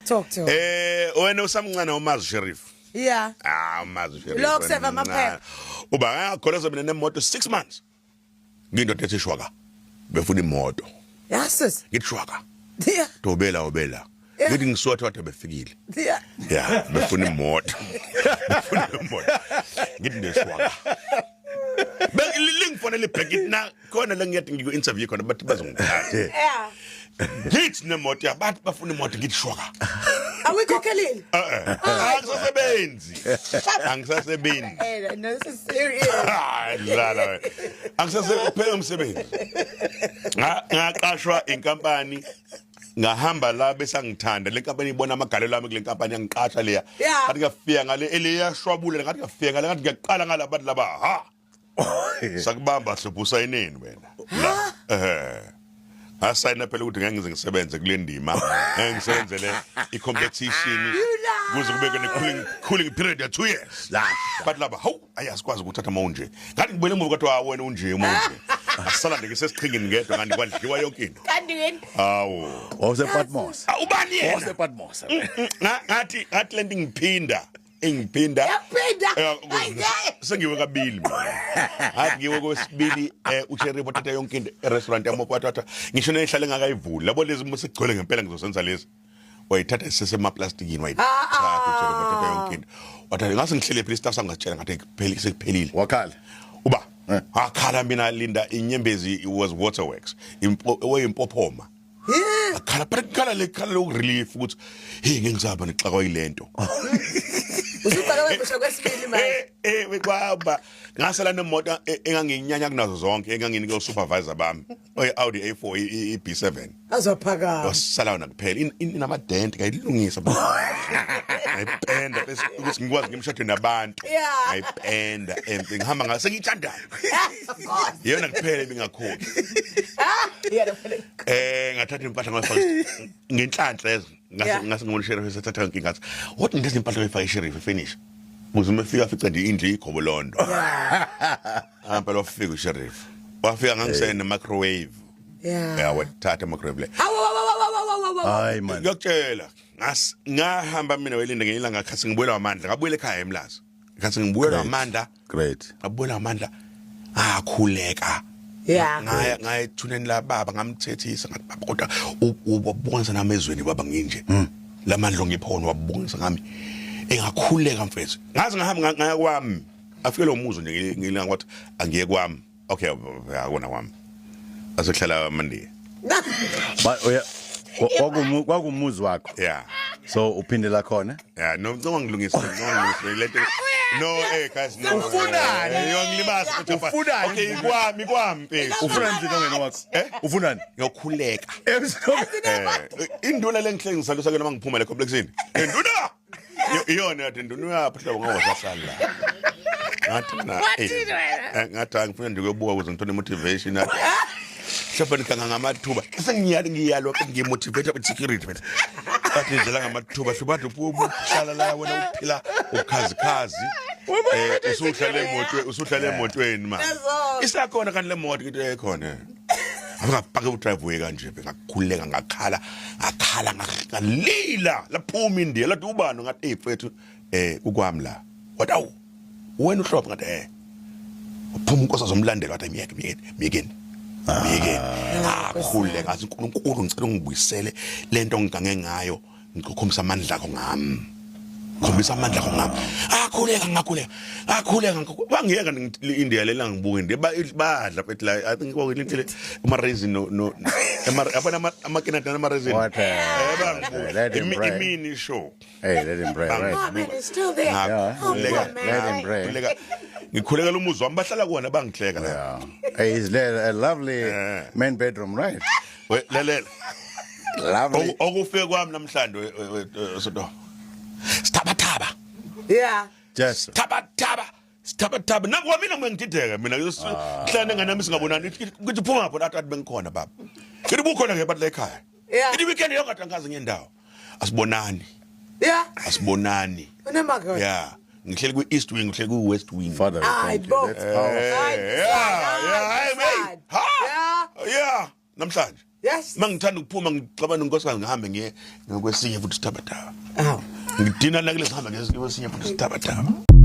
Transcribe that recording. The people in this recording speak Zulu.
Talk to her. Wena usamncane umazi Sheriff. Yeah. Umazi Sheriff. Lokhu seva amaphepha. Uba ngakholeza mina nemoto 6 months. Ngindoda ethi shwaka. Befuna imoto. Yes. Ngithi shwaka. Yeah. Obela. Ngithi ngisotha wathi befikile. Yeah. Yeah, befuna imoto. Befuna imoto. Ngithi ndeshwaka. Lingifonele back na khona la ngiyathi ngiku interview khona bathi bazongithatha. Yeah. Ngithi nemoto yabantu bafuna imoto ngithi shwaka. Awuyikhokhelile? Angisasebenzi. No, this is serious. Dlala. Angisasephela umsebenzi. Ngaqashwa inkampani ngahamba la bese ngithanda le nkampani ibona amagalelo ami kule nkampani yangiqasha leya. Ngathi ngafika ngale eliya shwabule ngathi ngafika ngale ngathi ngiyaqala ngala bantu laba ha. Sakubamba sibusa ineni wena. Asayina phela ukuthi ngeke ngize ngisebenze kule ndima ngisebenzele icompetition kuze kubeke ne-cooling period ya 2 years but laba hawu ayasikwazi ukuthatha mawunje ngathi ngibone emuva kwathiwa wena unje mawunje asala ndike sesiqhingini ngedwa kanti kwadliwa yonke into kanti yini hawo Wawusepatmos ubani yena wawusepatmos ngathi lento ngiphinda sengiwe kabili hayi ngiwe kwesibili uSheriff wathatha yonke into erestaurant yamokwathatha ngisho nehlale ngakayivuli labo lezi musigcwele ngempela ngizosenza lezi wayithatha isesemaplastiki wayithatha uSheriff wathatha yonke into wathi ngase ngihlele phela istaff sangatshela ngathi sekuphelile wakhala uba akhala mina Linda inyembezi was waterworks impophoma akhala phela le khala relief ukuthi hey ngengizaba nixaka yilento usuqala webusha kwesibili manje wekwaba ngasala nemoto enganginyanya kunazo zonke enganginike usupervisor bami oy Audi A4 eB7 azophaka wasala nakuphela inamadent kayilungisa ayipenda bese ukuthi ngikwazi ngimshade nabantu ayipenda ngihamba ngase ngithandayo yena kuphela bengakhona ngathatha impahla ngafaka ngenhlanhla lezo ngase ngibona Sheriff esethatha yonke ngathi what ngezi impahla oyifaka Sheriff finish uzume fika fica nje indle iGobolondo phela wafika uSheriff wafika ngangisene microwave wathatha microwave le hayi man ngiyakutshela ngahamba mina welinda ngelanga khasi ngibuyela amandla ngabuyela ekhaya eMlazi khasi ngibuyela amandla great ngabuyela amandla akhuleka ngayethuneni la baba ngamthethisa ngathi baba kodwa ubonisa namezweni baba nginje lamandla ngiphona wabonisa ngami engakhuleka mfethu ngazi ngahamba ngaya kwami afike lo muzo nje ngilanga kwathi angiye kwami okay akona kwami asehlala amandi kwakumuzi wakho so uphindela khona no ngilungisa lento no guys no ufunani ngiyangilibasa ufunani okay kwami mfethu ufunani ngene wakho ufunani ngiyokhuleka induna lengihlengisalusa ke noma ngiphuma le complexini induna iyona yathi induna uyaphahla ngawasasala ngathi ngifuna ndikuyobuka ukuze ngithole motivation Shapani kanga ngamathuba sengiyalo ngimotivate security phela athi ndlela ngamathuba sibathi uhlala la wena uphila ukhazi usuhlala emotweni manje isakhona kanti le moto into ekhona akapaka udrive kanje ngakhuleka ngakhala ngalila laphuma indiya lathi ubani ngathi mfethu ukwami la wathi awu wena uhlopha ngathi uphuma inkosi zomlandela wathi miyekeni khule ngathi uNkulunkulu ngicela ungibuyisele lento ngigange ngayo ngikhombisa amandla akho ngami khombisa amandla akho ngami akhuleka bangiyeka India lela ngibuka India badla phethi la I think kwakuyilintile ama raisin no abana amakenata nama raisin imini show hey let him pray right it's still there let him pray ngikhuleka lo muzi wami bahlala kuona bangihleka la hey is there a lovely main bedroom right lalela lovely okufike kwami namhlanje sodo sithabathaba just sithabathaba nakwa mina ngengidideka mina ngihlane nganami singabonani ukuthi phuma ngapho athi bengikhona baba ngithi bukhona ke bathi la ekhaya ngithi weekend yonke angazi ngendawo asibonani unamaka ngihleli ku-east wing ngihleli ku-west wing father thank you that's powerful namhlanje Yes. Mangithanda ukuphuma ngixabana inkosikazi ngihambe ngiye ngokwesinye futhi isithabathaba. Aw. Ngidina la kule ngihamba ngesinye futhi isithabathaba.